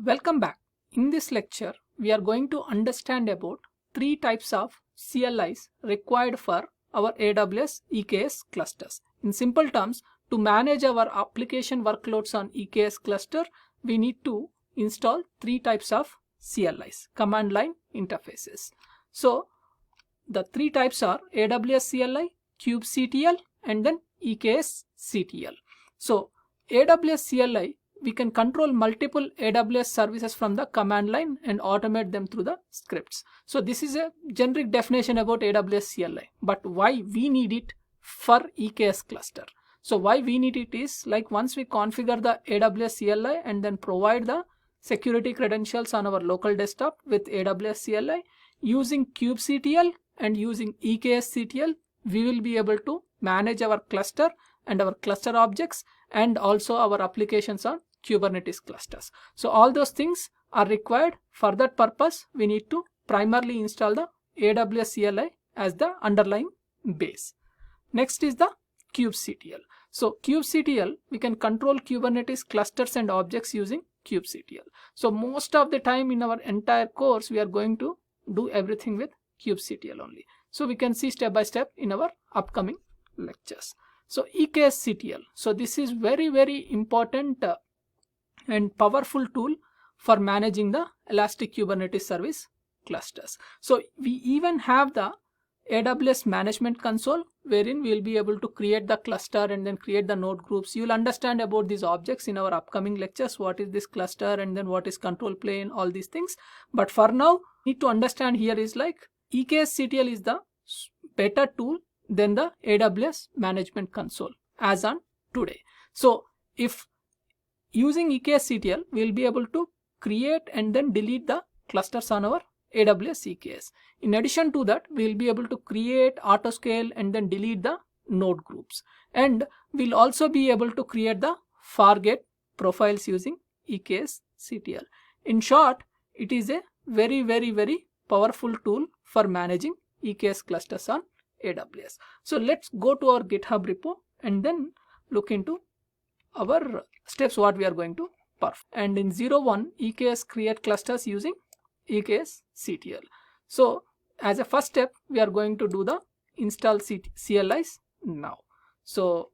Welcome back. In this lecture, we are going to understand about three types of CLIs required for our AWS EKS clusters. In simple terms, to manage our application workloads on EKS cluster, we need to install three types of CLIs, command line interfaces. So the three types are AWS CLI, kubectl, and then eksctl. So AWS CLI, we can control multiple AWS services from the command line and automate them through the scripts. So this is a generic definition about AWS CLI, but why we need it for EKS cluster? So why we need it is, like, once we configure the AWS CLI and then provide the security credentials on our local desktop with AWS CLI, using kubectl and using eksctl, we will be able to manage our cluster and our cluster objects and also our applications on Kubernetes clusters. So all those things are required. For that purpose, we need to primarily install the AWS CLI as the underlying base. Next is the kubectl. So kubectl, we can control Kubernetes clusters and objects using kubectl. So most of the time in our entire course, we are going to do everything with kubectl only. So we can see step by step in our upcoming lectures. So eksctl. So this is very important and powerful tool for managing the Elastic Kubernetes Service clusters. So we even have the AWS management console, wherein we will be able to create the cluster and then create the node groups. You will understand about these objects in our upcoming lectures. What is this cluster and then what is control plane, all these things. But for now, need to understand here is like eksctl is the better tool than the AWS management console as on today. So if using eksctl, we will be able to create and then delete the clusters on our AWS EKS. In addition to that, we will be able to create, autoscale, and then delete the node groups. And we'll also be able to create the forget profiles using eksctl. In short, it is a very powerful tool for managing EKS clusters on AWS. So let's go to our GitHub repo and then look into our steps what we are going to perform. And in 01, EKS create clusters using eksctl. So as a first step, we are going to do the install CLIs now. So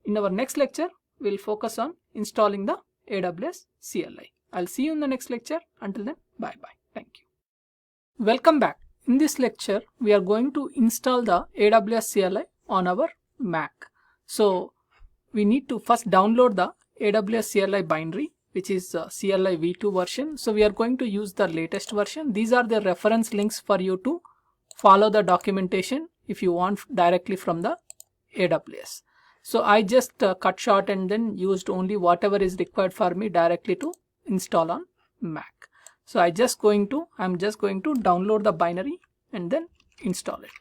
in our next lecture, we'll focus on installing the AWS CLI. I'll see you in the next lecture. Until then, bye. Thank you. Welcome back. In this lecture, we are going to install the AWS CLI on our Mac. So we need to first download the AWS CLI binary, which is CLI v2 version. So we are going to use the latest version. These are the reference links for you to follow the documentation if you want directly from the AWS. So I just cut short and then used only whatever is required for me directly to install on Mac. So I'm just going to download the binary and then install it.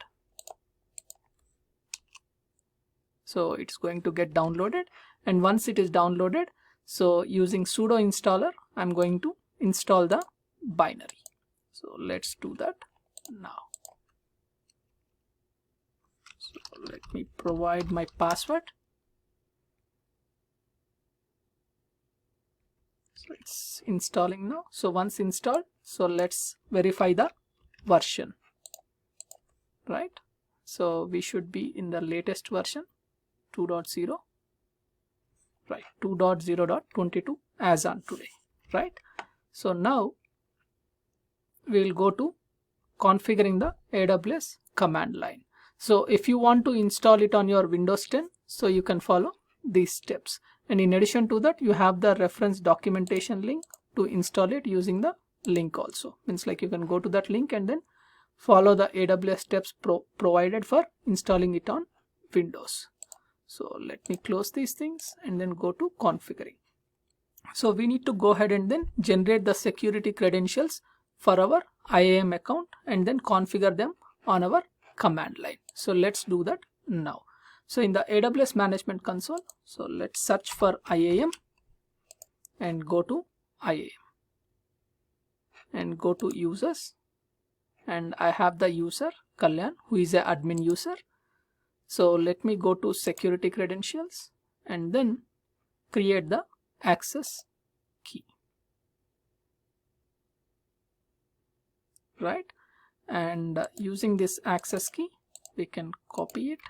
So it's going to get downloaded, and once it is downloaded, so using sudo installer, I'm going to install the binary. So let's do that now. So let me provide my password. So it's installing now. So once installed, so let's verify the version, right? So we should be in the latest version 2.0, right? 2.0.22 as on today, right? So now we will go to configuring the AWS command line. So if you want to install it on your Windows 10, so you can follow these steps. And in addition to that, you have the reference documentation link to install it using the link also. Means like you can go to that link and then follow the AWS steps provided for installing it on Windows. So let me close these things and then go to configuring. So we need to go ahead and then generate the security credentials for our IAM account and then configure them on our command line. So let's do that now. So in the AWS management console, so let's search for IAM and go to IAM and go to users, and I have the user Kalyan, who is an admin user. So let me go to security credentials and then create the access key. right? And using this access key, we can copy it,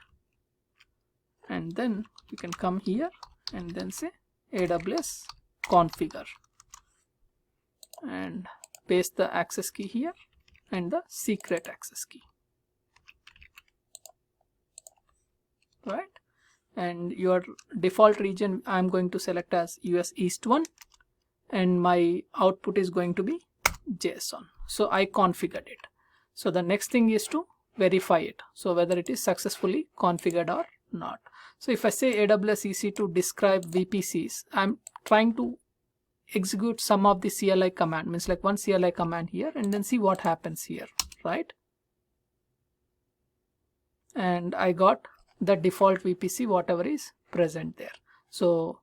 and then we can come here and then say AWS configure and paste the access key here and the secret access key, right? And your default region I'm going to select as US East 1, and my output is going to be JSON. So I configured it. So the next thing is to verify it, so whether it is successfully configured or not. So if I say AWS EC2 describe VPCs, I'm trying to execute some of the CLI command, means like one CLI command here, and then see what happens here, right? And I got the default VPC, whatever is present there. So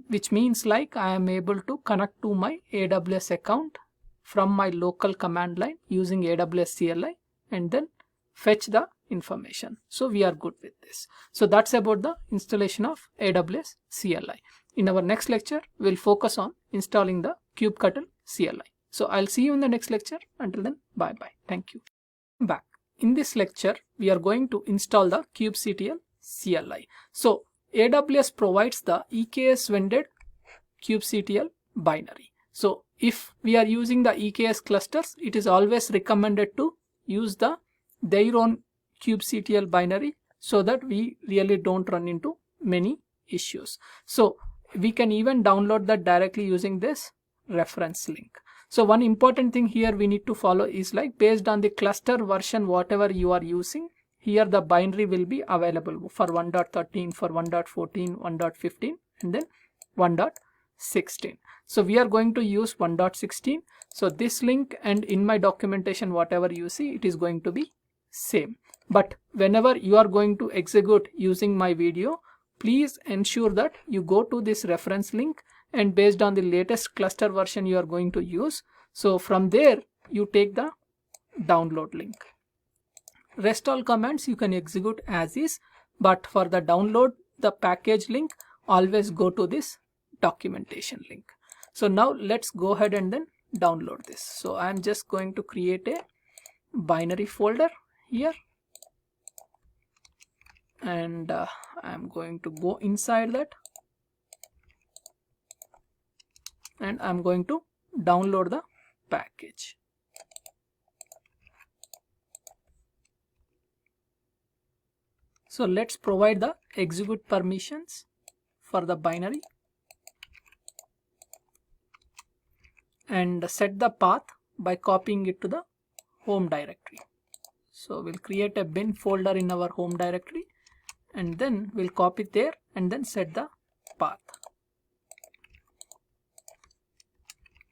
which means like I am able to connect to my AWS account from my local command line using AWS CLI and then fetch the information. So we are good with this. So that's about the installation of AWS CLI. In our next lecture, we'll focus on installing the kubectl CLI. So I'll see you in the next lecture. Until then, bye bye. Thank you. Back. In this lecture, we are going to install the kubectl CLI. So AWS provides the EKS vended kubectl binary. So if we are using the EKS clusters, it is always recommended to use their own kubectl binary so that we really don't run into many issues. So we can even download that directly using this reference link. So one important thing here we need to follow is like based on the cluster version whatever you are using, here the binary will be available for 1.13, for 1.14, 1.15 and then 1.16. So we are going to use 1.16. So this link and in my documentation whatever you see, it is going to be same. But whenever you are going to execute using my video, please ensure that you go to this reference link and based on the latest cluster version you are going to use. So from there you take the download link. Rest all commands you can execute as is, but for the download the package link, always go to this documentation link. So now let's go ahead and then download this. So I'm just going to create a binary folder here, and I'm going to go inside that and I'm going to download the package. So let's provide the execute permissions for the binary and set the path by copying it to the home directory. So we'll create a bin folder in our home directory and then we'll copy it there and then set the path.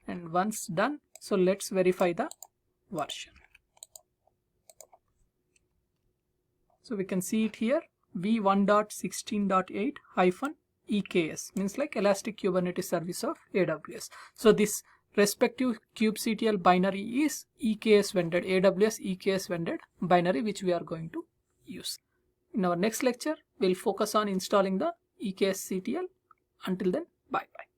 And once done, so let's verify the version. So we can see it here, v1.16.8 EKS means like Elastic Kubernetes Service of AWS. So this respective kubectl binary is EKS vended, AWS EKS vended binary which we are going to use. In our next lecture, we'll focus on installing the eksctl. Until then, bye bye.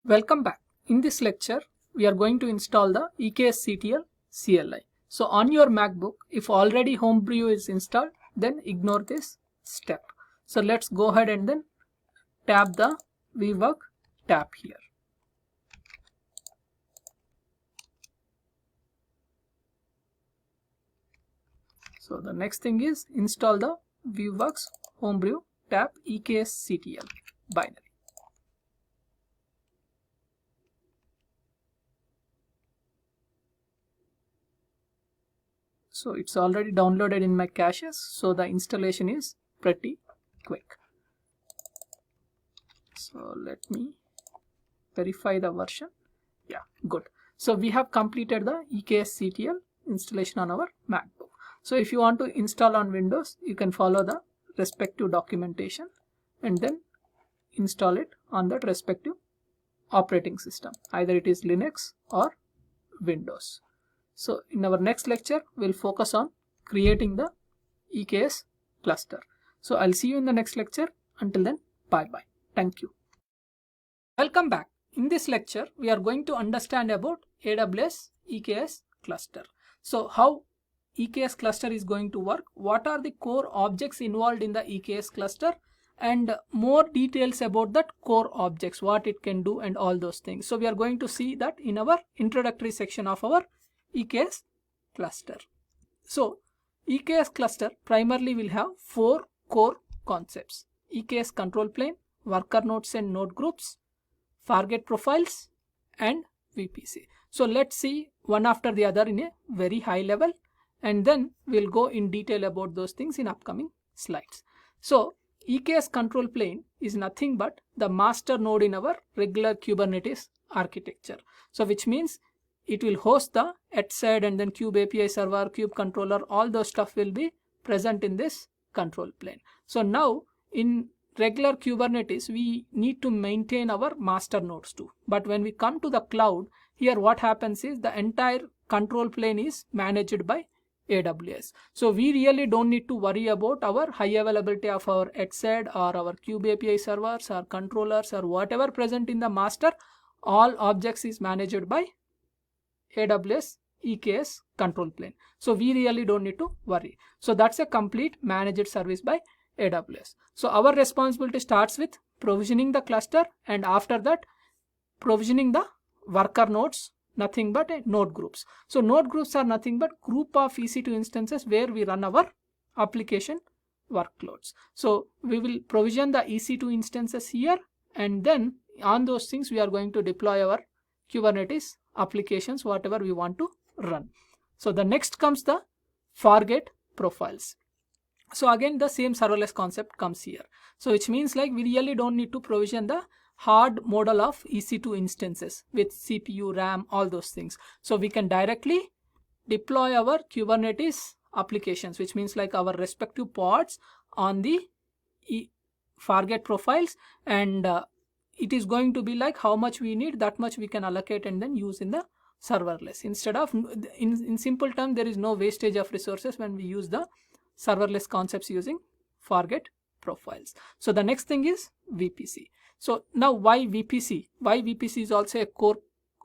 Welcome back. In this lecture, we are going to install the eksctl CLI. So on your MacBook, if already Homebrew is installed, then ignore this step. So let's go ahead and then tap the VWork tab here. So the next thing is install the VWorks Homebrew tab eksctl binary. So it's already downloaded in my caches, so the installation is pretty quick. So let me verify the version. Yeah, good. So we have completed the eksctl installation on our MacBook. So if you want to install on Windows, you can follow the respective documentation and then install it on that respective operating system. Either it is Linux or Windows. So in our next lecture, we'll focus on creating the EKS cluster. So I'll see you in the next lecture. Until then, bye bye. Thank you. Welcome back. In this lecture, we are going to understand about AWS EKS cluster. So how EKS cluster is going to work, what are the core objects involved in the EKS cluster, and more details about that core objects, what it can do and all those things. So we are going to see that in our introductory section of our EKS cluster. So EKS cluster primarily will have 4 core concepts: EKS control plane, worker nodes and node groups, target profiles, and VPC. So let's see one after the other in a very high level, and then we'll go in detail about those things in upcoming slides. So EKS control plane is nothing but the master node in our regular Kubernetes architecture. So which means it will host the etcd and then kube API server, kube controller, all those stuff will be present in this control plane. So now in regular Kubernetes, we need to maintain our master nodes too. But when we come to the cloud, here what happens is the entire control plane is managed by AWS. So we really don't need to worry about our high availability of our etcd or our kube API servers or controllers or whatever present in the master. All objects is managed by AWS EKS control plane. So we really don't need to worry. So that's a complete managed service by AWS. So our responsibility starts with provisioning the cluster, and after that provisioning the worker nodes, nothing but node groups. So node groups are nothing but group of EC2 instances where we run our application workloads. So we will provision the EC2 instances here, and then on those things we are going to deploy our Kubernetes applications, whatever we want to run. So the next comes the target profiles. So again the same serverless concept comes here. So which means like we really don't need to provision the hard model of EC2 instances with CPU, RAM, all those things. So we can directly deploy our Kubernetes applications, which means like our respective pods on the target profiles, and it is going to be like how much we need, that much we can allocate and then use in the serverless. Instead of, in simple terms, there is no wastage of resources when we use the serverless concepts using target profiles. So the next thing is VPC. So now why VPC? Why VPC is also a core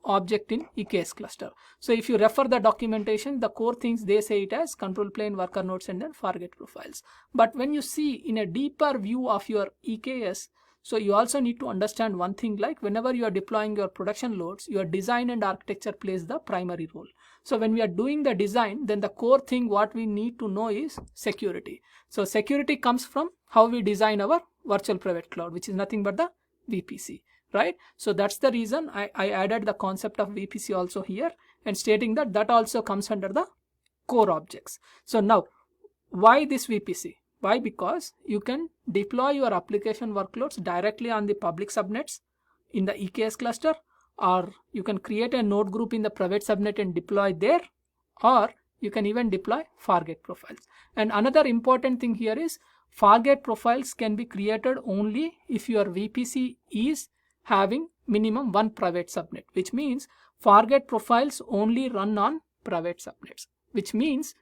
object in EKS cluster. So if you refer the documentation, the core things they say it as control plane, worker nodes, and then target profiles. But when you see in a deeper view of your EKS, so you also need to understand one thing, like whenever you are deploying your production loads, your design and architecture plays the primary role. So when we are doing the design, then the core thing what we need to know is security. So security comes from how we design our virtual private cloud, which is nothing but the VPC, right? So that's the reason I added the concept of VPC also here, and stating that that also comes under the core objects. So now why this VPC? Why? Because you can deploy your application workloads directly on the public subnets in the EKS cluster, or you can create a node group in the private subnet and deploy there, or you can even deploy target profiles. And another important thing here is target profiles can be created only if your VPC is having minimum one private subnet, which means target profiles only run on private subnets, which means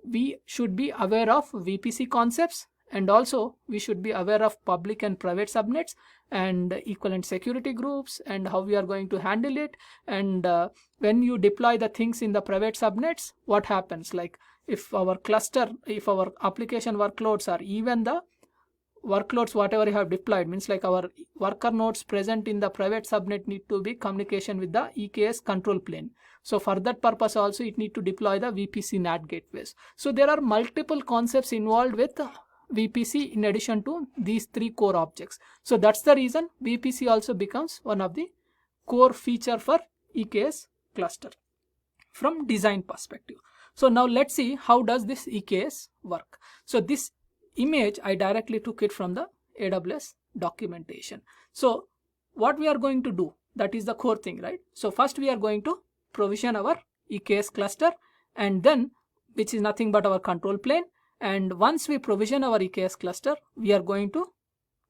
we should be aware of VPC concepts, and also we should be aware of public and private subnets and equivalent security groups and how we are going to handle it. And when you deploy the things in the private subnets, what happens? Like if our cluster, if our application workloads are even the workloads whatever you have deployed, means like our worker nodes present in the private subnet need to be communication with the EKS control plane. So for that purpose also it need to deploy the VPC NAT gateways. So there are multiple concepts involved with VPC in addition to these three core objects. So that's the reason VPC also becomes one of the core feature for EKS cluster from design perspective. So now let's see how does this EKS work. So this image I directly took it from the AWS documentation. So what we are going to do, that is the core thing, right? So first we are going to provision our EKS cluster, and then which is nothing but our control plane. And once we provision our EKS cluster, we are going to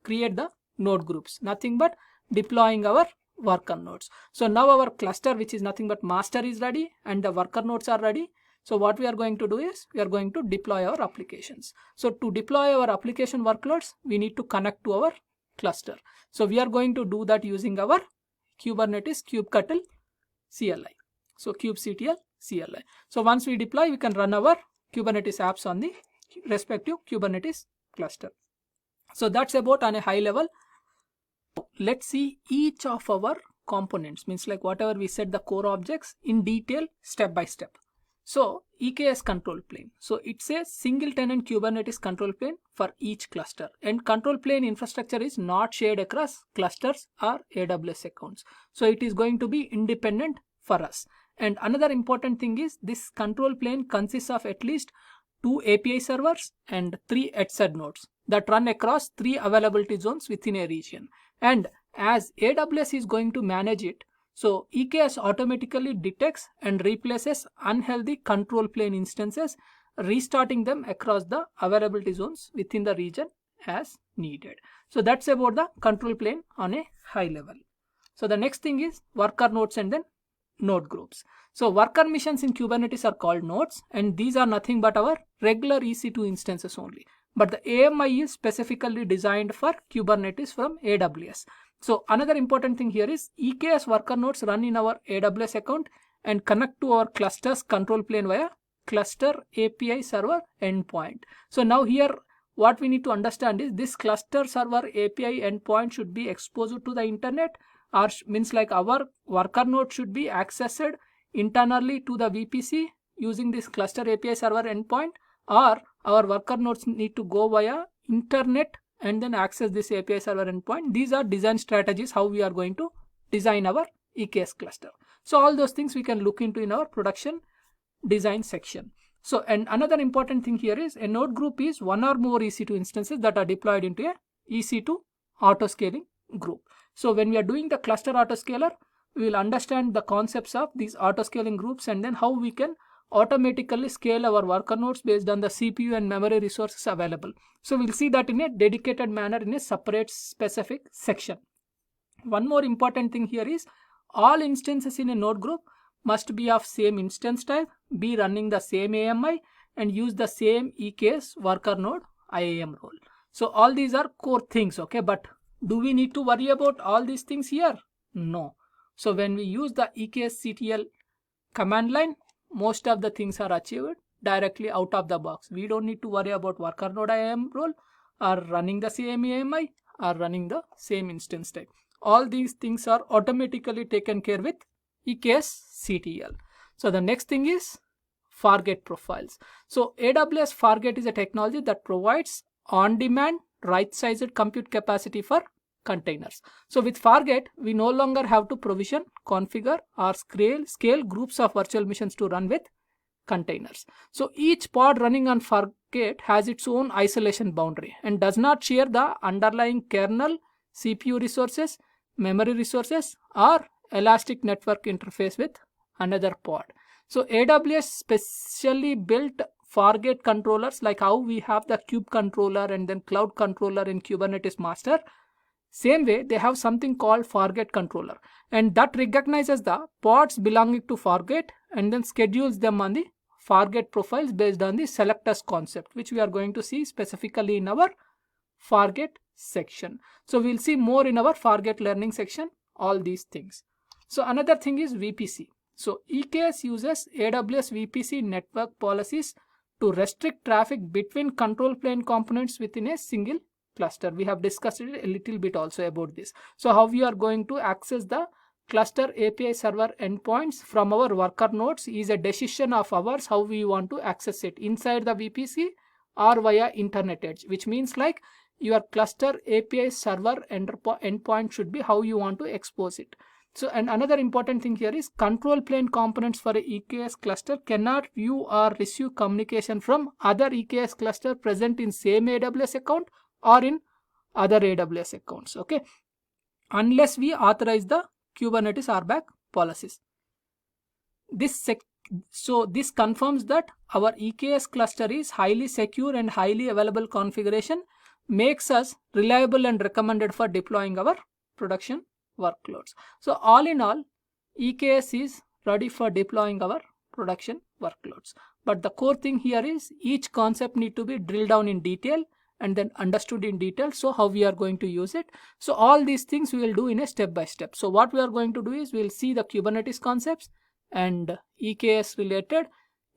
create the node groups, nothing but deploying our worker nodes. So now our cluster, which is nothing but master, is ready and the worker nodes are ready. So what we are going to do is we are going to deploy our applications. So to deploy our application workloads, we need to connect to our cluster. So we are going to do that using our Kubernetes kubectl CLI. So kubectl CLI. So once we deploy, we can run our Kubernetes apps on the respective Kubernetes cluster. So that's about on a high level. Let's see each of our components, means like whatever we set the core objects in detail step by step. So EKS control plane. So it's a single tenant Kubernetes control plane for each cluster, and control plane infrastructure is not shared across clusters or AWS accounts. So it is going to be independent for us. And another important thing is this control plane consists of at least 2 API servers and 3 etcd nodes that run across 3 availability zones within a region. And as AWS is going to manage it, so EKS automatically detects and replaces unhealthy control plane instances, restarting them across the availability zones within the region as needed. So that's about the control plane on a high level. So the next thing is worker nodes and then node groups. So worker missions in Kubernetes are called nodes, and these are nothing but our regular EC2 instances only. But the AMI is specifically designed for Kubernetes from AWS. So another important thing here is EKS worker nodes run in our AWS account and connect to our cluster's control plane via cluster API server endpoint. So now here what we need to understand is this cluster server API endpoint should be exposed to the internet, or means like our worker node should be accessed internally to the VPC using this cluster API server endpoint, or our worker nodes need to go via internet and then access this API server endpoint. These are design strategies how we are going to design our EKS cluster. So all those things we can look into in our production design section. So and another important thing here is a node group is one or more EC2 instances that are deployed into a EC2 autoscaling group. So when we are doing the cluster autoscaler, we will understand the concepts of these autoscaling groups and then how we can automatically scale our worker nodes based on the CPU and memory resources available. So we'll see that in a dedicated manner in a separate specific section. One more important thing here is all instances in a node group must be of same instance type, be running the same AMI, and use the same EKS worker node IAM role. So all these are core things, okay, but do we need to worry about all these things here? No. So when we use the eksctl command line, most of the things are achieved directly out of the box. We don't need to worry about worker node IAM role or running the same AMI or running the same instance type. All these things are automatically taken care with eksctl. So the next thing is Fargate profiles. So AWS Fargate is a technology that provides on-demand right-sized compute capacity for containers. So with Fargate, we no longer have to provision, configure or scale groups of virtual machines to run with containers. So each pod running on Fargate has its own isolation boundary and does not share the underlying kernel, CPU resources, memory resources or elastic network interface with another pod. So AWS specially built Fargate controllers, like how we have the kube controller and then cloud controller in Kubernetes master. Same way, they have something called Fargate controller, and that recognizes the pods belonging to Fargate and then schedules them on the Fargate profiles based on the selectors concept, which we are going to see specifically in our Fargate section. So we'll see more in our Fargate learning section, all these things. So another thing is VPC. So EKS uses AWS VPC network policies to restrict traffic between control plane components within a single cluster. We have discussed it a little bit also about this. So how we are going to access the cluster API server endpoints from our worker nodes is a decision of ours how we want to access it, inside the VPC or via internet edge, which means like your cluster API server endpoint should be how you want to expose it. So and another important thing here is control plane components for a EKS cluster cannot view or receive communication from other EKS cluster present in same AWS account or in other AWS accounts, okay, unless we authorize the Kubernetes RBAC policies. So this confirms that our EKS cluster is highly secure and highly available configuration, makes us reliable and recommended for deploying our production workloads. So all in all, EKS is ready for deploying our production workloads. But the core thing here is each concept need to be drilled down in detail and then understood in detail. So how we are going to use it. So all these things we will do in a step by step. So what we are going to do is we will see the Kubernetes concepts, and EKS related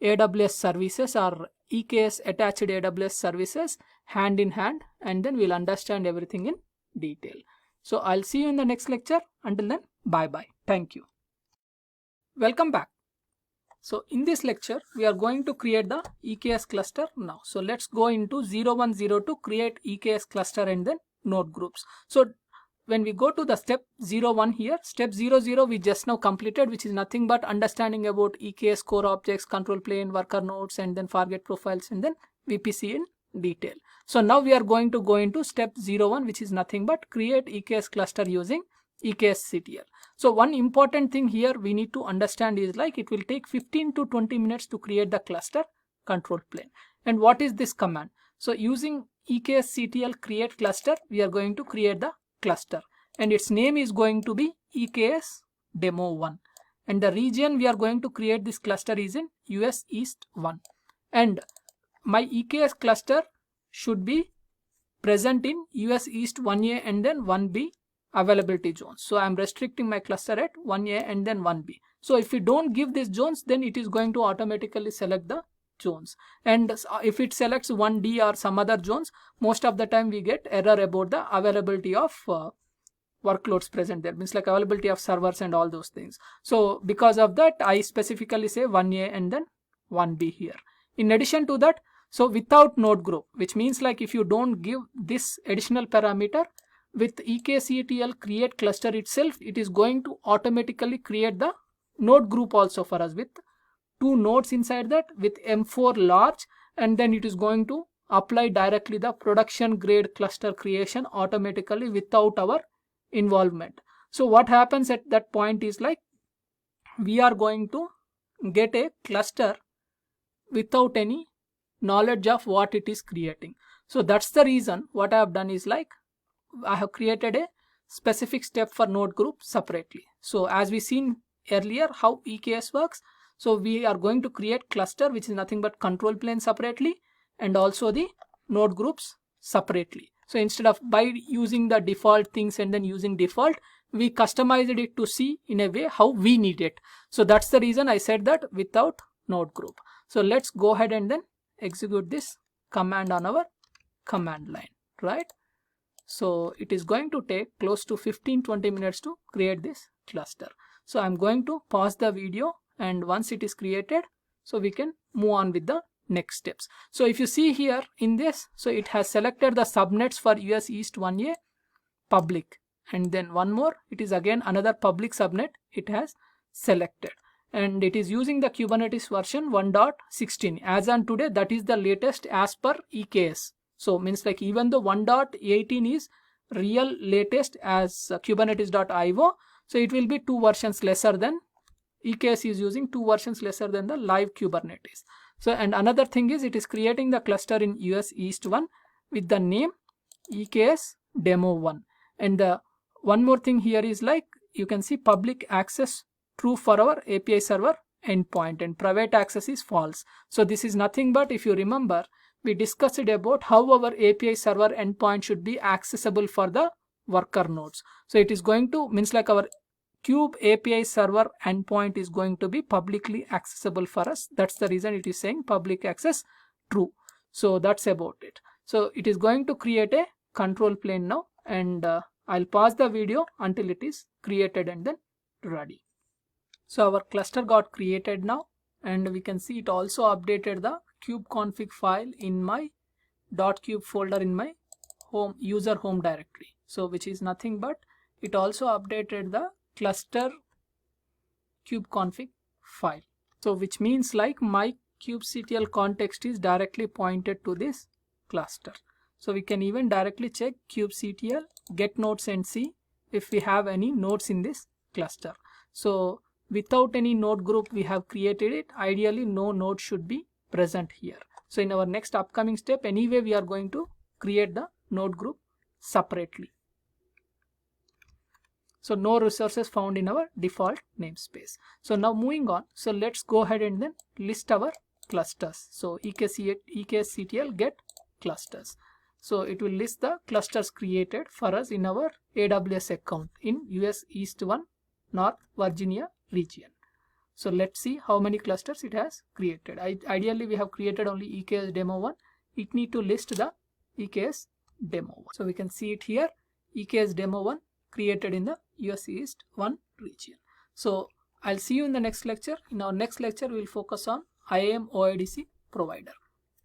AWS services or EKS attached AWS services hand in hand, and then we'll understand everything in detail. So I'll see you in the next lecture. Until then, bye bye. Thank you. Welcome back. So in this lecture, we are going to create the EKS cluster now. So let's go into 0102 create EKS cluster and then node groups. So when we go to the step 01 here, step 00 we just now completed, which is nothing but understanding about EKS core objects, control plane, worker nodes, and then forget profiles, and then VPC in detail. So now we are going to go into step 01, which is nothing but create EKS cluster using eksctl. So one important thing here we need to understand is like it will take 15 to 20 minutes to create the cluster control plane. And what is this command? So using eksctl create cluster, we are going to create the cluster, and its name is going to be EKS demo 1, and the region we are going to create this cluster is in US East 1, and my EKS cluster should be present in US East 1A and then 1B availability zones. So I am restricting my cluster at 1A and then 1B. So if we don't give these zones, then it is going to automatically select the zones, and if it selects 1D or some other zones, most of the time we get error about the availability of workloads present there, means like availability of servers and all those things. So because of that, I specifically say 1A and then 1B here. In addition to that, so without node group, which means like if you don't give this additional parameter, with eksctl create cluster itself, it is going to automatically create the node group also for us with 2 nodes inside that with M4 large, and then it is going to apply directly the production grade cluster creation automatically without our involvement. So what happens at that point is like we are going to get a cluster without any knowledge of what it is creating. So that's the reason what I have done is like I have created a specific step for node group separately. So as we seen earlier how EKS works, so we are going to create cluster, which is nothing but control plane separately and also the node groups separately. So instead of by using the default things and then using default, we customized it to see in a way how we need it. So that's the reason I said that without node group. So let's go ahead and then execute this command on our command line, right? So it is going to take close to 15-20 minutes to create this cluster. So I'm going to pause the video, and once it is created, so we can move on with the next steps. So if you see here in this, so it has selected the subnets for US East 1A public, and then one more, it is again another public subnet it has selected, and it is using the Kubernetes version 1.16 as on today. That is the latest as per EKS. So means like even though 1.18 is real latest as kubernetes.io, so it will be 2 versions lesser than EKS is using 2 versions lesser than the live Kubernetes. So and another thing is it is creating the cluster in US East 1 with the name EKS demo 1. And the one more thing here is like you can see public access true for our API server endpoint and private access is false. So this is nothing but, if you remember, we discussed about how our API server endpoint should be accessible for the worker nodes. So it is going to means like our Kube API server endpoint is going to be publicly accessible for us. That's the reason it is saying public access true. So that's about it. So it is going to create a control plane now, and I'll pause the video until it is created and then ready. So our cluster got created now, and we can see it also updated the kubeconfig file in my .kube folder in my home user home directory. So which is nothing but it also updated the cluster kubeconfig file. So which means like my kubectl context is directly pointed to this cluster. So we can even directly check kubectl get nodes and see if we have any nodes in this cluster. So without any node group we have created it. Ideally no node should be present here. So in our next upcoming step anyway we are going to create the node group separately. So no resources found in our default namespace. So now moving on, so let's go ahead and then list our clusters. So eksctl get clusters. So it will list the clusters created for us in our AWS account in US East 1 North Virginia region. So let's see how many clusters it has created. Ideally we have created only EKS demo 1. It need to list the EKS demo 1. So we can see it here, EKS demo 1 created in the US East 1 region. So I'll see you in the next lecture. In our next lecture we'll focus on IAM OIDC provider.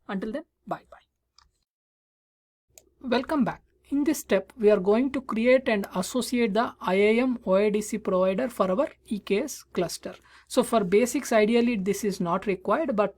Until then, bye bye. Welcome back. In this step, we are going to create and associate the IAM OIDC provider for our EKS cluster. So for basics, ideally this is not required, but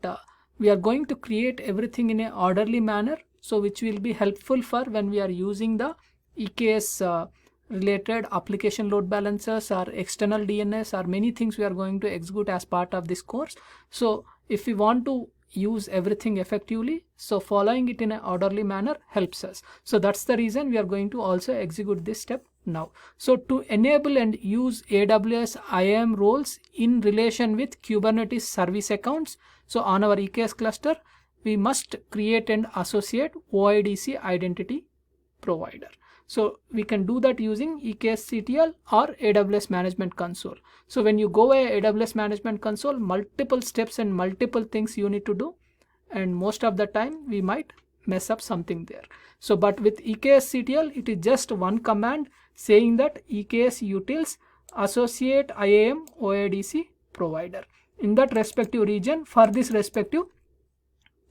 we are going to create everything in an orderly manner, so which will be helpful for when we are using the EKS related application load balancers or external DNS or many things we are going to execute as part of this course. So if we want to use everything effectively, so following it in an orderly manner helps us. So that's the reason we are going to also execute this step now. So to enable and use AWS IAM roles in relation with Kubernetes service accounts, so on our EKS cluster, we must create and associate OIDC identity provider. So we can do that using eksctl or AWS Management Console. So when you go via AWS Management Console, multiple steps and multiple things you need to do, and most of the time we might mess up something there. So but with eksctl, it is just one command saying that EKS utils associate IAM OIDC provider in that respective region for this respective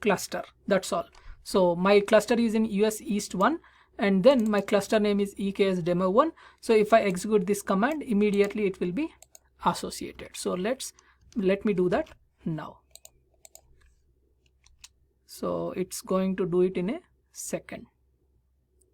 cluster. That's all. So my cluster is in US East 1. And then my cluster name is EKS demo 1. So if I execute this command, immediately it will be associated. So let me do that now. So it's going to do it in a second.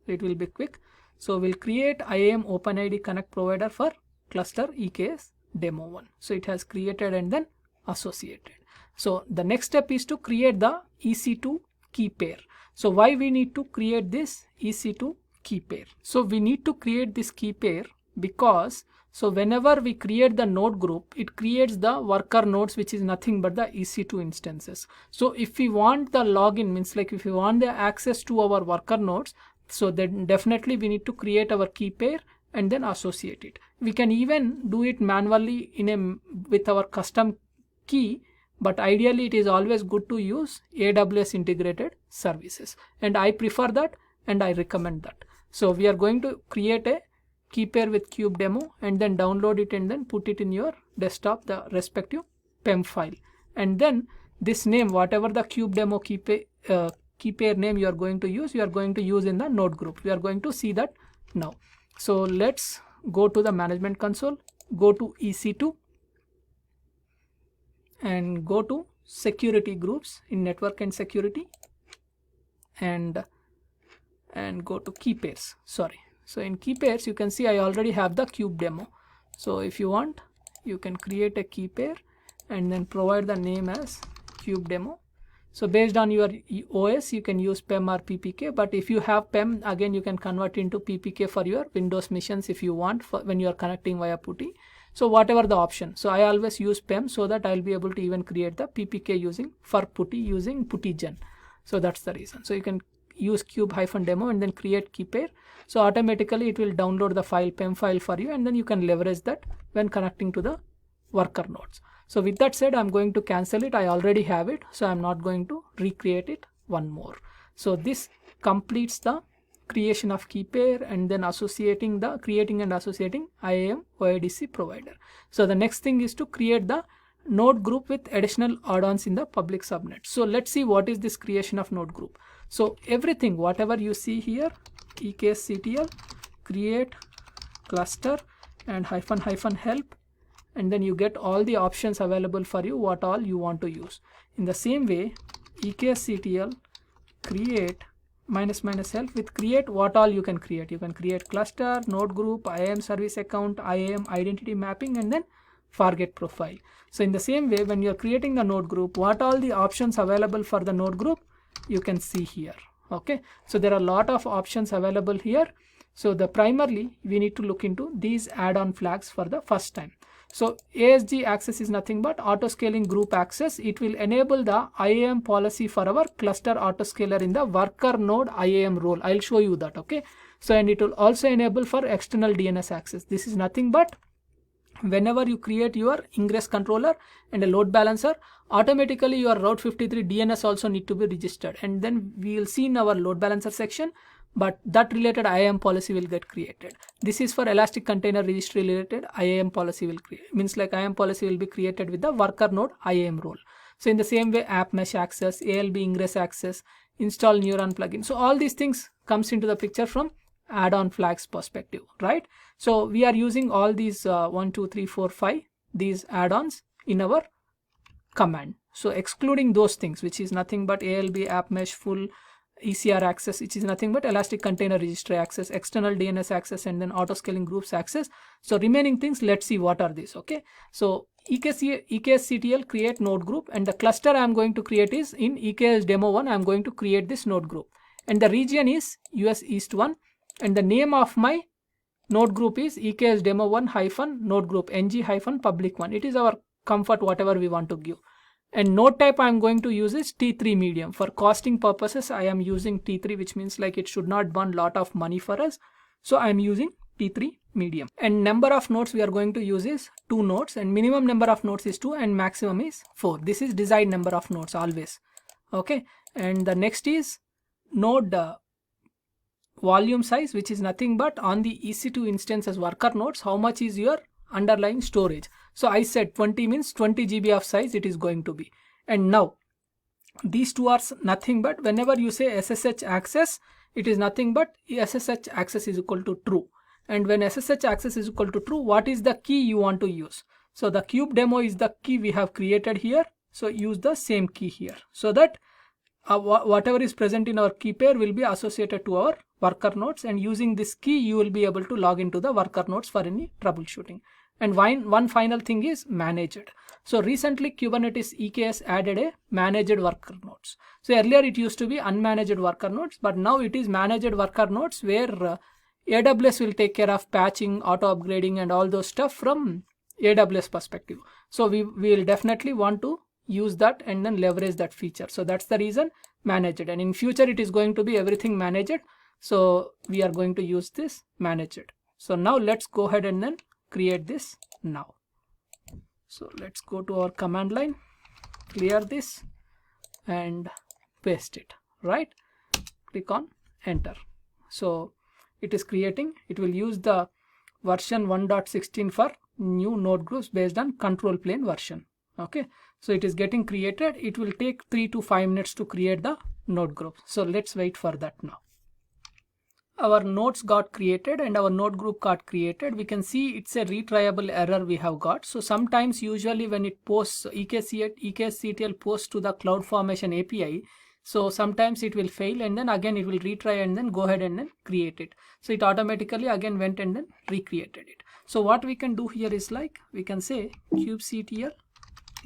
It will be quick. So we'll create IAM OpenID Connect provider for cluster EKS demo 1. So it has created and then associated. So the next step is to create the EC2 key pair. So why we need to create this EC2 key pair? So we need to create this key pair because so whenever we create the node group, it creates the worker nodes, which is nothing but the EC2 instances. So if we want the login, means like if we want the access to our worker nodes, so then definitely we need to create our key pair and then associate it. We can even do it manually with our custom key. But ideally it is always good to use AWS integrated services, and I prefer that and I recommend that. So we are going to create a key pair with kube demo and then download it and then put it in your desktop, the respective PEM file, and then this name, whatever the kube demo key pair name you are going to use in the node group. We are going to see that now. So let's go to the management console, go to EC2 and go to security groups in network and security and go to key pairs. Sorry. So in key pairs, you can see I already have the kube demo. So if you want, you can create a key pair and then provide the name as kube demo. So based on your OS, you can use PEM or PPK, but if you have PEM, again you can convert into PPK for your Windows machines if you want, for when you are connecting via PuTTY. So whatever the option. So I always use PEM so that I'll be able to even create the PPK for PuTTY using PuTTYgen. So that's the reason. So you can use kube-demo and then create key pair. So automatically it will download the file, PEM file for you, and then you can leverage that when connecting to the worker nodes. So with that said, I'm going to cancel it. I already have it, so I'm not going to recreate it one more. So this completes the creation of key pair and then creating and associating IAM OIDC provider. So the next thing is to create the node group with additional add-ons in the public subnet. So let's see what is this creation of node group. So everything, whatever you see here, eksctl create cluster and --help, and then you get all the options available for you, what all you want to use. In the same way, eksctl create --help with create what all you can create. You can create cluster, node group, IAM service account, IAM identity mapping, and then forget profile. So in the same way, when you are creating the node group, what all the options available for the node group, you can see here. Okay, so there are a lot of options available here. So the primarily we need to look into these add-on flags for the first time. So ASG access is nothing but auto-scaling group access. It will enable the IAM policy for our cluster autoscaler in the worker node IAM role. I'll show you that. Okay, so and it will also enable for external DNS access. This is nothing but whenever you create your ingress controller and a load balancer, automatically your Route 53 DNS also need to be registered, and then we will see in our load balancer section, but that related IAM policy will get created. This is for Elastic Container Registry related IAM policy will create, means like IAM policy will be created with the worker node IAM role. So in the same way, app mesh access, ALB ingress access, install Neuron plugin. So all these things comes into the picture from add-on flags perspective, right? So we are using all these 1, 2, 3, 4, 5 these add-ons in our command. So excluding those things, which is nothing but ALB, app mesh, full ECR access, which is nothing but Elastic Container Registry access, external DNS access, and then auto scaling groups access. So remaining things, let's see what are these. Okay, so EKSCTL create node group, and the cluster I am going to create is in EKS demo 1. I am going to create this node group, and the region is US East 1, and the name of my node group is EKS demo 1 hyphen node group ng hyphen public 1. It is our comfort, whatever we want to give. And node type I am going to use is T3 medium. For costing purposes, I am using T3, which means like it should not burn lot of money for us. So I am using T3 medium. And number of nodes we are going to use is 2 nodes, and minimum number of nodes is 2 and maximum is 4. This is desired number of nodes always. Okay, and the next is node volume size, which is nothing but on the EC2 instance as worker nodes, how much is your underlying storage. So I said 20 means 20 GB of size it is going to be. And now these two are nothing but whenever you say SSH access, it is nothing but SSH access is equal to true. And when SSH access is equal to true, what is the key you want to use? So the kube demo is the key we have created here. So use the same key here, so that whatever is present in our key pair will be associated to our worker nodes, and using this key you will be able to log into the worker nodes for any troubleshooting. And one final thing is managed. So recently Kubernetes EKS added a managed worker nodes. So earlier it used to be unmanaged worker nodes, but now it is managed worker nodes, where AWS will take care of patching, auto upgrading, and all those stuff from AWS perspective. So we will definitely want to use that and then leverage that feature. So that's the reason managed, and in future it is going to be everything managed. So we are going to use this managed. So now let's go ahead and then create this now. So let's go to our command line, clear this and paste it, right? Click on enter. So it is creating, it will use the version 1.16 for new node groups based on control plane version. Okay, so it is getting created. It will take 3 to 5 minutes to create the node group. So let's wait for that now. Our nodes got created and our node group got created. We can see it's a retriable error we have got. So sometimes usually when it posts EKSCTL posts to the CloudFormation API, so sometimes it will fail and then again it will retry and then go ahead and then create it. So it automatically again went and then recreated it. So what we can do here is like we can say kubectl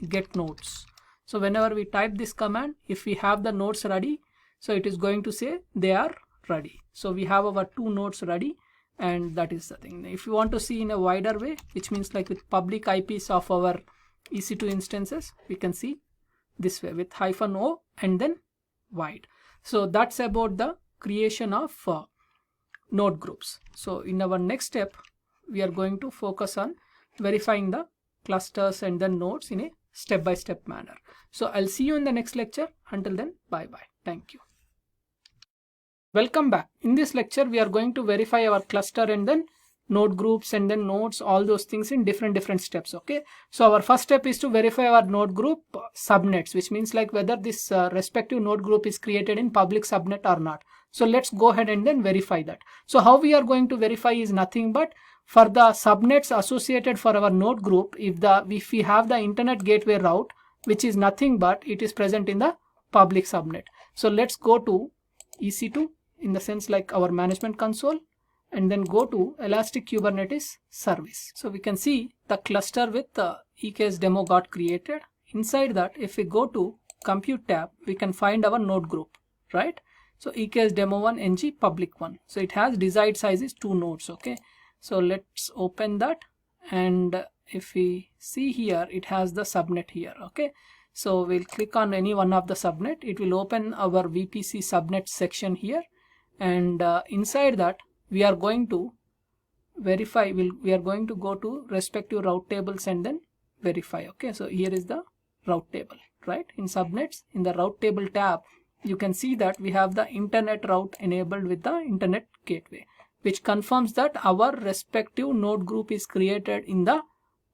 get nodes. So whenever we type this command, if we have the nodes ready, so it is going to say they are ready. So we have our 2 nodes ready, and that is the thing. If you want to see in a wider way, which means like with public IPs of our EC2 instances, we can see this way with -o and then wide. So that's about the creation of node groups. So in our next step, we are going to focus on verifying the clusters and then nodes in a step-by-step manner. So I'll see you in the next lecture. Until then, bye-bye. Thank you. Welcome back. In this lecture, we are going to verify our cluster and then node groups and then nodes, all those things in different steps. Okay. So our first step is to verify our node group subnets, which means like whether this respective node group is created in public subnet or not. So let's go ahead and then verify that. So how we are going to verify is nothing but for the subnets associated for our node group, if we have the internet gateway route, which is nothing but it is present in the public subnet. So let's go to EC2 in the sense like our management console, and then go to Elastic Kubernetes service. So we can see the cluster with the EKS demo got created. Inside that, if we go to compute tab, we can find our node group, right? So EKS demo 1 ng public 1. So it has desired size is 2 nodes. Okay. So let's open that, and if we see here, it has the subnet here. Okay. So we'll click on any one of the subnet. It will open our VPC subnet section here, and inside that we are going to verify, we are going to go to respective route tables and then verify. Okay, so here is the route table, right? In subnets, in the route table tab, you can see that we have the internet route enabled with the internet gateway, which confirms that our respective node group is created in the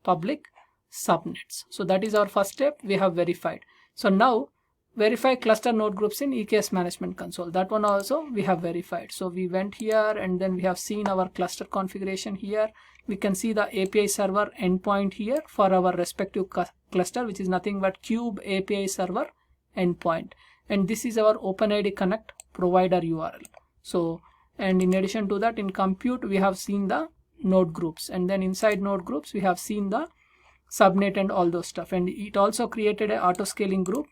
public subnets. So that is our first step. We have verified. So now verify cluster node groups in EKS management console. That one also we have verified. So we went here and then we have seen our cluster configuration here. We can see the API server endpoint here for our respective cluster, which is nothing but kube API server endpoint. And this is our OpenID Connect provider URL. So, and in addition to that, in compute, we have seen the node groups, and then inside node groups, we have seen the subnet and all those stuff. And it also created an auto scaling group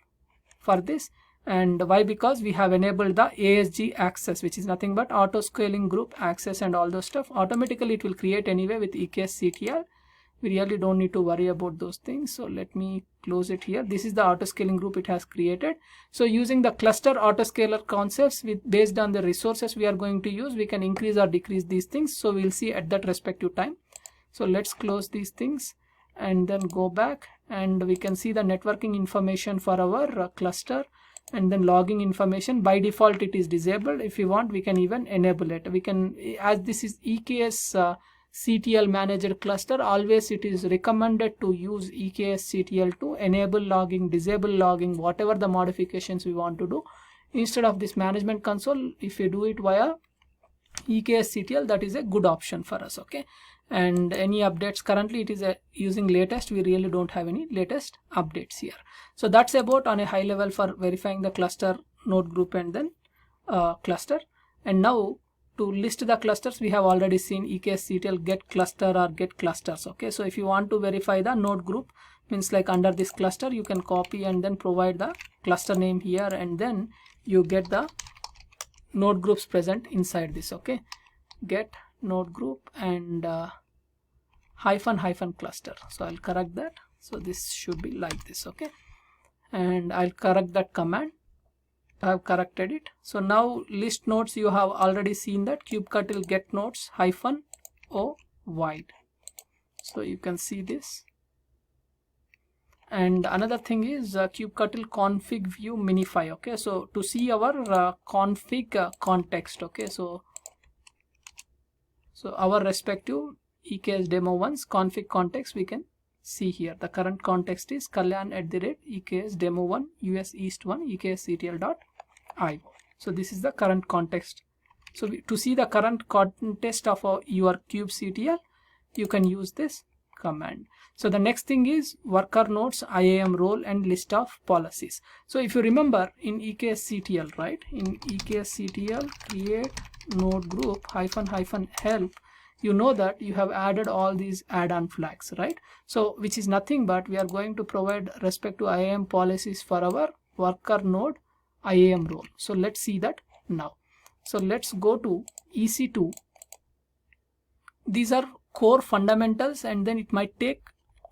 for this. And why? Because we have enabled the ASG access, which is nothing but auto scaling group access and all those stuff. Automatically it will create anyway with eksctl. We really don't need to worry about those things. So let me close it here. This is the auto scaling group it has created. So using the cluster autoscaler concepts based on the resources we are going to use, we can increase or decrease these things. So we'll see at that respective time. So let's close these things and then go back, and we can see the networking information for our cluster, and then logging information. By default it is disabled. If you want, we can even enable it. We can, as this is EKS CTL managed cluster, always it is recommended to use EKS CTL to enable logging, disable logging, whatever the modifications we want to do. Instead of this management console, if you do it via EKS CTL, that is a good option for us. Okay, and any updates, currently it is using latest. We really don't have any latest updates here. So that's about on a high level for verifying the cluster node group and then cluster. And now to list the clusters, we have already seen eksctl get cluster or get clusters. Okay, so if you want to verify the node group, means like under this cluster, you can copy and then provide the cluster name here, and then you get the node groups present inside this. Okay, get node group and hyphen cluster. So I'll correct that. So this should be like this. Okay, and I'll correct that command. I have corrected it. So now list nodes, you have already seen that kubectl get nodes hyphen o wide. So you can see this. And another thing is kubectl config view minify. Okay, so to see our config context. Okay, so our respective EKS demo one's config context we can see here. The current context is kalyan@EKS demo 1 US East 1 eksctl.io. So this is the current context. So to see the current context of your kubectl, you can use this command. So the next thing is worker nodes, IAM role, and list of policies. So if you remember in eksctl, right, in eksctl create node group hyphen help, you know that you have added all these add-on flags, right? So which is nothing but we are going to provide respect to IAM policies for our worker node IAM role. So let's see that now. So let's go to EC2. These are core fundamentals, and then it might take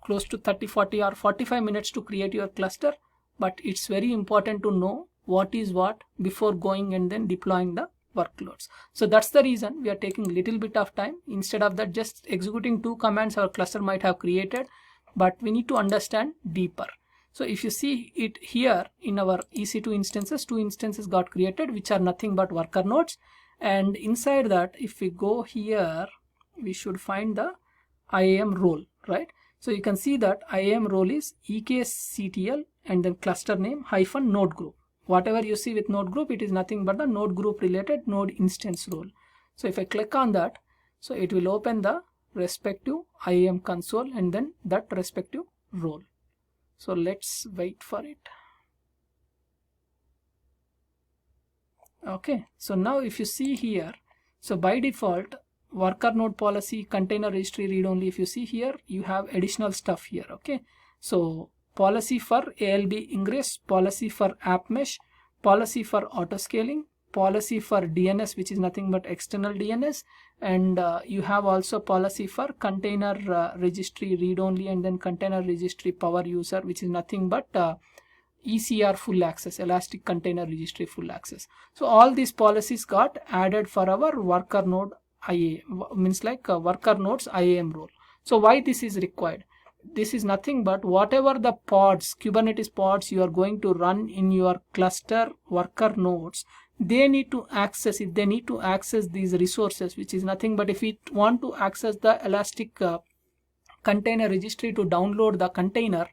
close to 30, 40 or 45 minutes to create your cluster, but it's very important to know what is what before going and then deploying the workloads. So that's the reason we are taking a little bit of time. Instead of that, just executing 2 commands our cluster might have created, but we need to understand deeper. So if you see it here in our EC2 instances, 2 instances got created which are nothing but worker nodes, and inside that if we go here we should find the IAM role, right? So you can see that IAM role is eksctl and then cluster name hyphen node group. Whatever you see with node group, it is nothing but the node group related node instance role. So if I click on that, so it will open the respective IAM console and then that respective role. So let's wait for it. Okay, so now if you see here, so by default worker node policy container registry read only, if you see here you have additional stuff here. Okay, so policy for ALB ingress, policy for app mesh, policy for auto scaling, policy for DNS which is nothing but external DNS, and you have also policy for container registry read only and then container registry power user which is nothing but ECR full access, elastic container registry full access. So all these policies got added for our worker node IAM, means like worker nodes IAM role. So why this is required? This is nothing but whatever the pods, Kubernetes pods you are going to run in your cluster worker nodes, they need to access it. They need to access these resources, which is nothing but if we want to access the Elastic container registry to download the container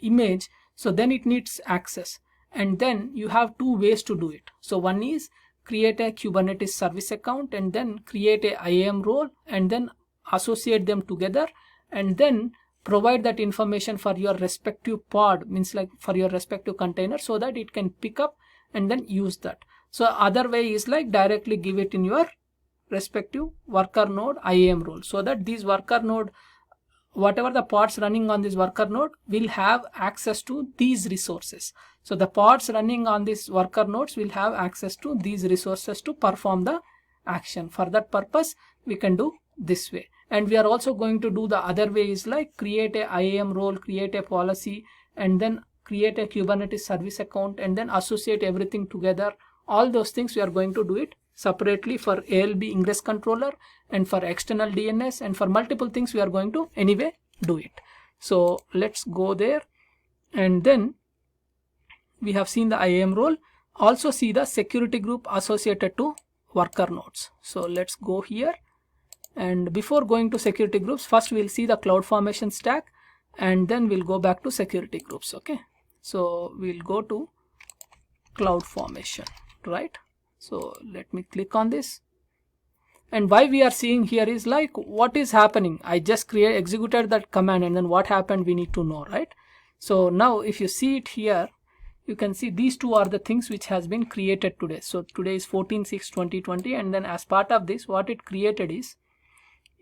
image, so then it needs access. And then you have two ways to do it. So one is create a Kubernetes service account and then create a IAM role and then associate them together and then provide that information for your respective pod, means like for your respective container, so that it can pick up and then use that. So other way is like directly give it in your respective worker node IAM role, so that these worker node, whatever the pods running on this worker node will have access to these resources. So the pods running on these worker nodes will have access to these resources to perform the action. For that purpose, we can do this way. And we are also going to do the other way is like create a IAM role, create a policy, and then create a Kubernetes service account and then associate everything together. All those things we are going to do it separately for ALB ingress controller and for external DNS, and for multiple things we are going to anyway do it. So let's go there, and then we have seen the IAM role. Also see the security group associated to worker nodes. So let's go here, and before going to security groups, first we'll see the CloudFormation stack and then we'll go back to security groups. Okay, so we'll go to CloudFormation, right? So let me click on this, and why we are seeing here is like what is happening. I just executed that command and then what happened we need to know, right? So now if you see it here, you can see these two are the things which has been created today. So today is 14/6/2020, and then as part of this what it created is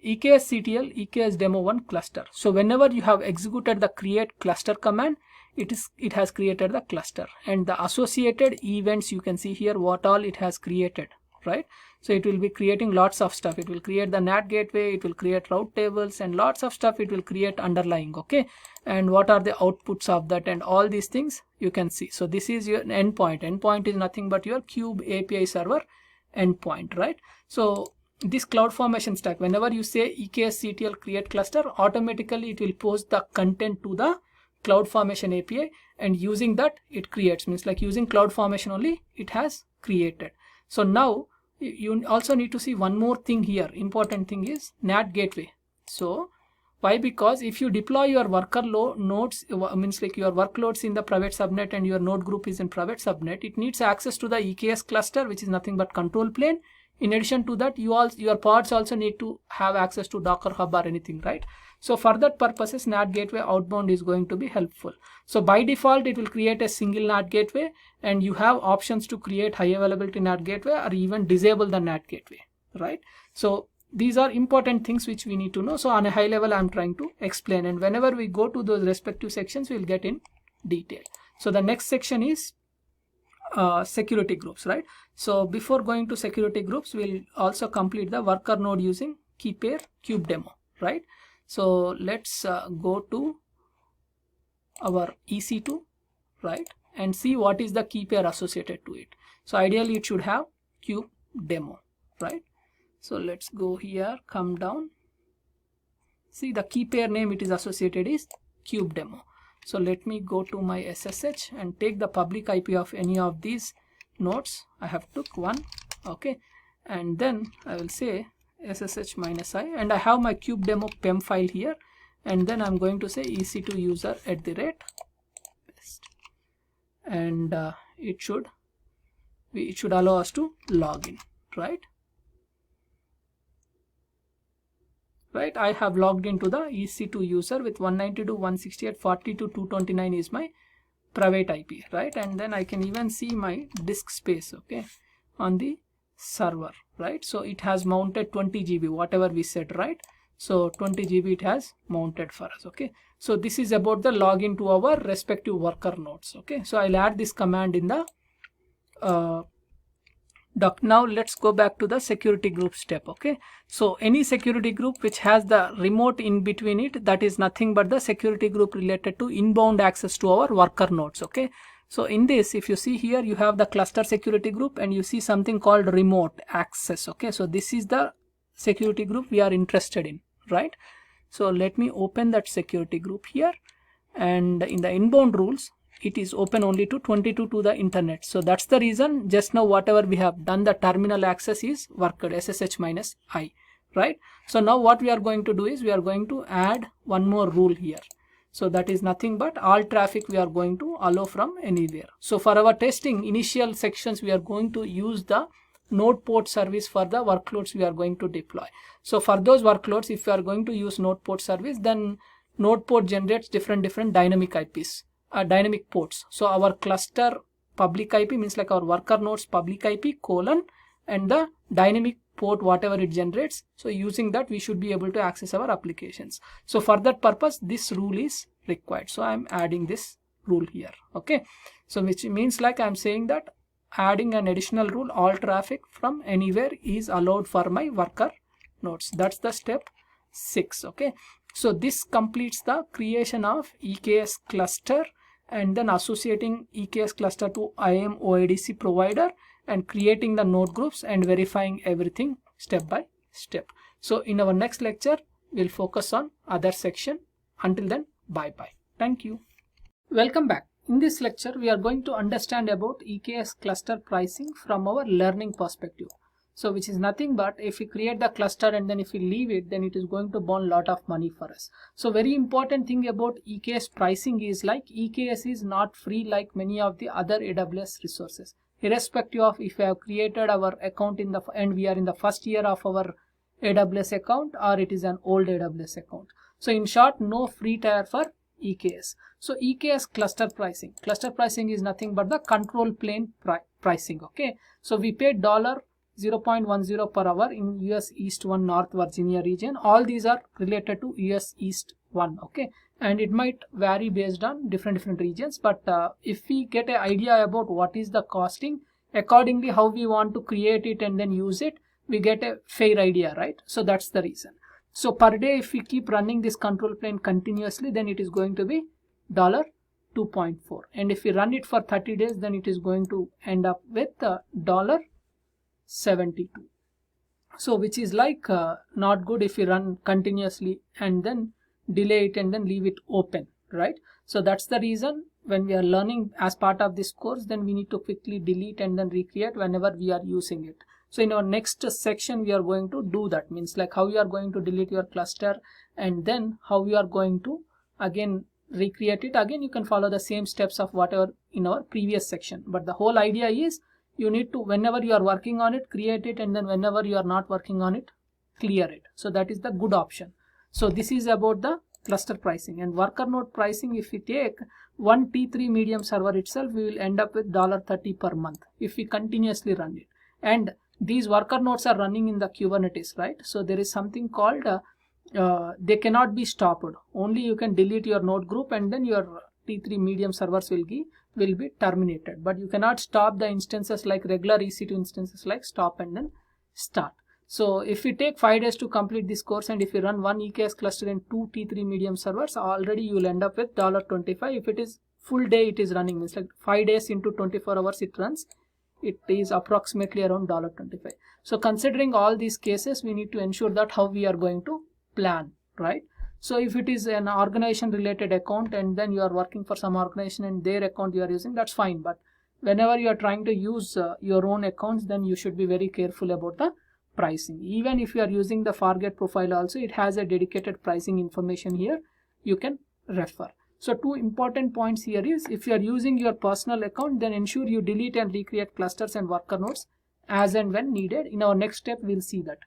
eksctl EKS demo 1 cluster. So whenever you have executed the create cluster command, it has created the cluster, and the associated events you can see here what all it has created, right? So it will be creating lots of stuff. It will create the NAT gateway, it will create route tables and lots of stuff it will create underlying. Okay, and what are the outputs of that and all these things you can see. So this is your endpoint. Endpoint is nothing but your Kube API server endpoint, right? So this CloudFormation stack, whenever you say eksctl create cluster, automatically it will post the content to the CloudFormation API, and using that it creates, means like using CloudFormation only it has created. So now you also need to see one more thing here. Important thing is NAT gateway. So why? Because if you deploy your worker nodes, means like your workloads in the private subnet and your node group is in private subnet, it needs access to the EKS cluster, which is nothing but control plane. In addition to that, your pods also need to have access to Docker Hub or anything, right? So for that purposes, NAT gateway outbound is going to be helpful. So by default, it will create a single NAT gateway, and you have options to create high availability NAT gateway or even disable the NAT gateway, right? So these are important things which we need to know. So on a high level, I'm trying to explain, and whenever we go to those respective sections, we'll get in detail. So the next section is security groups, right? So before going to security groups, we'll also complete the worker node using key pair kube demo, right? So let's go to our EC2, right, and see what is the key pair associated to it. So ideally it should have kube demo, right? So let's go here, come down, see the key pair name it is associated is kube demo. So let me go to my SSH and take the public IP of any of these nodes. I have took one, okay, and then I will say SSH-i, and I have my kube demo PEM file here, and then I'm going to say EC2 user @best, and it should allow us to log in, right? I have logged into the EC2 user with 192.168.42.229 is my private IP, right? And then I can even see my disk space, okay, on the server, right? So it has mounted 20 GB, whatever we said, right? So 20 GB it has mounted for us, okay? So this is about the login to our respective worker nodes, okay? So I'll add this command in the doc. Now let's go back to the security group step, okay? So any security group which has the remote in between it, that is nothing but the security group related to inbound access to our worker nodes, okay? So in this, if you see here, you have the cluster security group and you see something called remote access, okay? So this is the security group we are interested in, right? So let me open that security group here, and in the inbound rules it is open only to 22 to the internet. So that's the reason just now whatever we have done, the terminal access is worked SSH minus I, right? So now what we are going to do is we are going to add one more rule here. So that is nothing but all traffic we are going to allow from anywhere. So for our testing initial sections, we are going to use the node port service for the workloads we are going to deploy. So for those workloads, if you are going to use node port service, then node port generates different dynamic IPs, dynamic ports. So our cluster public IP means like our worker nodes public IP colon and the dynamic port whatever it generates. So using that we should be able to access our applications. So for that purpose this rule is required. So I'm adding this rule here. Okay, so which means like I'm saying that adding an additional rule, all traffic from anywhere is allowed for my worker nodes. That's the step 6. Okay, so this completes the creation of EKS cluster and then associating EKS cluster to IAM OIDC provider and creating the node groups and verifying everything step by step. So in our next lecture we'll focus on other section. Until then, bye bye. Thank you. Welcome back. In this lecture we are going to understand about EKS cluster pricing from our learning perspective. So which is nothing but if we create the cluster and then if we leave it, then it is going to burn a lot of money for us. So very important thing about EKS pricing is like EKS is not free like many of the other AWS resources. Irrespective of if we have created our account in the and we are in the first year of our AWS account or it is an old AWS account. So in short, no free tier for EKS. So EKS cluster pricing. Cluster pricing is nothing but the control plane pricing. Okay, so we paid $0.10 per hour in US East 1 North Virginia region. All these are related to US East 1. Okay, and it might vary based on different regions, but if we get an idea about what is the costing, accordingly how we want to create it and then use it, we get a fair idea, right? So that's the reason. So per day if we keep running this control plane continuously, then it is going to be $2.4, and if we run it for 30 days, then it is going to end up with $72. So which is like not good if we run continuously and then delay it and then leave it open, right? So that's the reason when we are learning as part of this course, then we need to quickly delete and then recreate whenever we are using it. So in our next section we are going to do that, means like how you are going to delete your cluster and then how you are going to again recreate it. Again you can follow the same steps of whatever in our previous section, but the whole idea is you need to, whenever you are working on it, create it, and then whenever you are not working on it, clear it. So that is the good option. So this is about the cluster pricing. And worker node pricing, if we take one T3 medium server itself, we will end up with $30 per month if we continuously run it. And these worker nodes are running in the Kubernetes, right? So there is something called they cannot be stopped. Only you can delete your node group and then your T3 medium servers will be terminated, but you cannot stop the instances like regular EC2 instances like stop and then start. So if we take 5 days to complete this course and if you run one EKS cluster and 2 T3 medium servers, already you will end up with $25. If it is full day it is running, means like 5 days into 24 hours it runs, it is approximately around $25. So considering all these cases, we need to ensure that how we are going to plan, right? So if it is an organization related account and then you are working for some organization and their account you are using, that's fine. But whenever you are trying to use your own accounts, then you should be very careful about the pricing. Even if you are using the Fargate profile also, it has a dedicated pricing information here you can refer. So 2 important points here is, if you are using your personal account, then ensure you delete and recreate clusters and worker nodes as and when needed. In our next step we'll see that.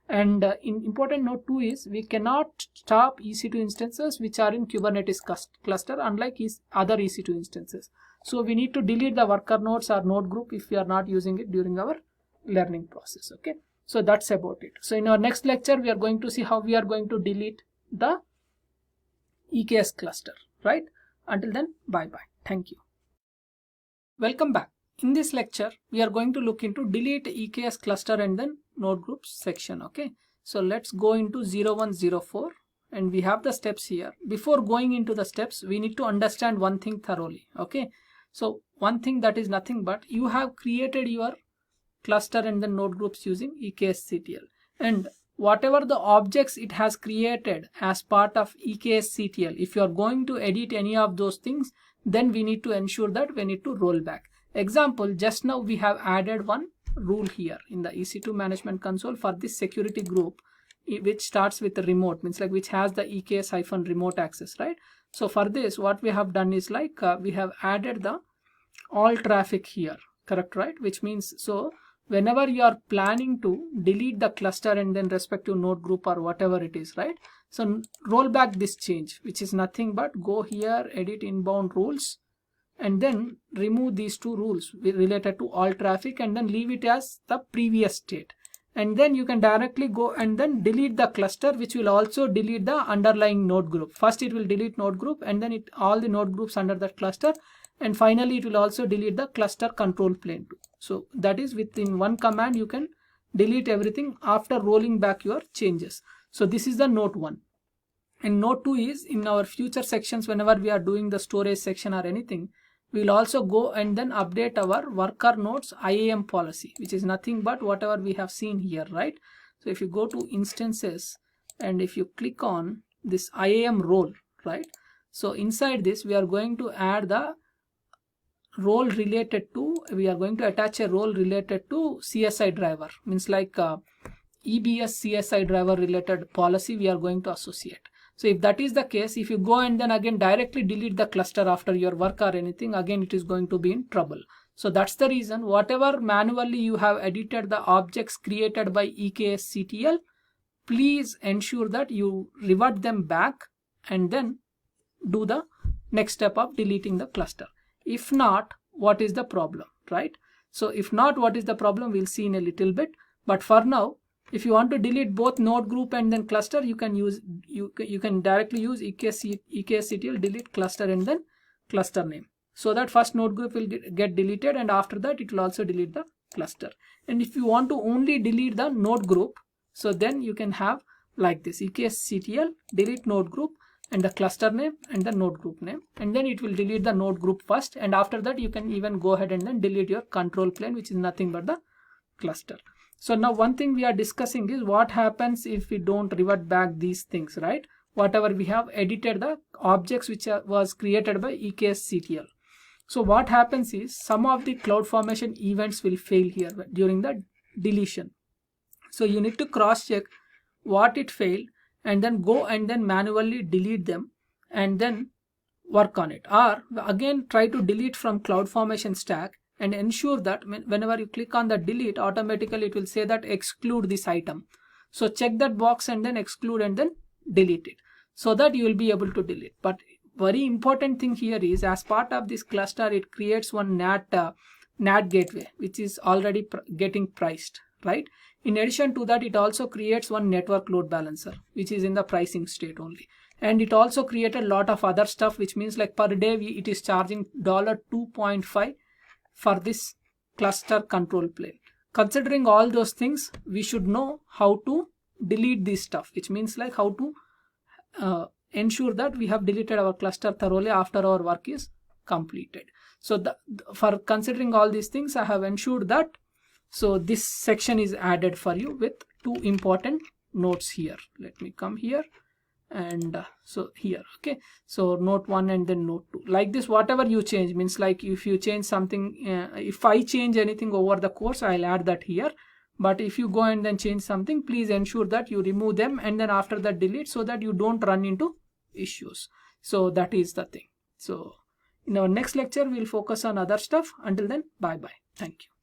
And in important note 2 is, we cannot stop EC2 instances which are in Kubernetes cluster, unlike other EC2 instances. So we need to delete the worker nodes or node group if we are not using it during our learning process. Okay, so that's about it. So in our next lecture we are going to see how we are going to delete the EKS cluster, right? Until then, bye bye. Thank you. Welcome back. In this lecture we are going to look into delete EKS cluster and then node groups section. Okay, so let's go into 0104 and we have the steps here. Before going into the steps, we need to understand one thing thoroughly. Okay, so one thing, that is nothing but you have created your cluster and then node groups using eksctl, and whatever the objects it has created as part of eksctl, if you are going to edit any of those things, then we need to ensure that we need to roll back. Example, just now we have added one rule here in the EC2 management console for this security group, which starts with the remote, means like which has the EKS-remote access, right? So for this, what we have done is like we have added the all traffic here, correct, right? Which means, so whenever you are planning to delete the cluster and then respective node group or whatever it is, right? So roll back this change, which is nothing but go here, edit inbound rules, and then remove these two rules related to all traffic and then leave it as the previous state. And then you can directly go and then delete the cluster, which will also delete the underlying node group. First it will delete node group and then all the node groups under that cluster, and finally it will also delete the cluster control plane too. So that is within one command you can delete everything after rolling back your changes. So this is the note 1. And note 2 is, in our future sections, whenever we are doing the storage section or anything, we will also go and then update our worker nodes IAM policy, which is nothing but whatever we have seen here, right? So if you go to instances and if you click on this IAM role, right? So inside this, we are going to add the role related to, we are going to attach a role related to CSI driver, means like EBS CSI driver related policy we are going to associate. So if that is the case, if you go and then again directly delete the cluster after your work or anything, again it is going to be in trouble. So that's the reason, whatever manually you have edited the objects created by eksctl, please ensure that you revert them back and then do the next step of deleting the cluster. If not, what is the problem, right? So if not, what is the problem, we'll see in a little bit. But for now, if you want to delete both node group and then cluster, you can use you can directly use eksctl delete cluster and then cluster name, so that first node group will get deleted and after that it will also delete the cluster. And if you want to only delete the node group, so then you can have like this eksctl delete node group and the cluster name and the node group name, and then it will delete the node group first, and after that you can even go ahead and then delete your control plane, which is nothing but the cluster. So now one thing we are discussing is what happens if we don't revert back these things, right? Whatever we have edited the objects which was created by eksctl. So what happens is some of the CloudFormation events will fail here during the deletion. So you need to cross check what it failed and then go and then manually delete them and then work on it. Or again try to delete from CloudFormation stack and ensure that whenever you click on the delete, automatically it will say that exclude this item. So check that box and then exclude and then delete it, so that you will be able to delete. But very important thing here is, as part of this cluster, it creates one NAT gateway, which is already getting priced, right? In addition to that, it also creates one network load balancer, which is in the pricing state only. And it also created a lot of other stuff, which means like per day it is charging $2.5 for this cluster control plane. Considering all those things, we should know how to delete this stuff, which means like how to ensure that we have deleted our cluster thoroughly after our work is completed. So for considering all these things, I have ensured that, so this section is added for you with 2 important notes here. Let me come here and so here, okay, so note 1 and then note 2, like this. Whatever you change, means like if you change something, if I change anything over the course, I'll add that here. But if you go and then change something, please ensure that you remove them and then after that delete, so that you don't run into issues. So that is the thing. So in our next lecture, we'll focus on other stuff. Until then, bye bye. Thank you.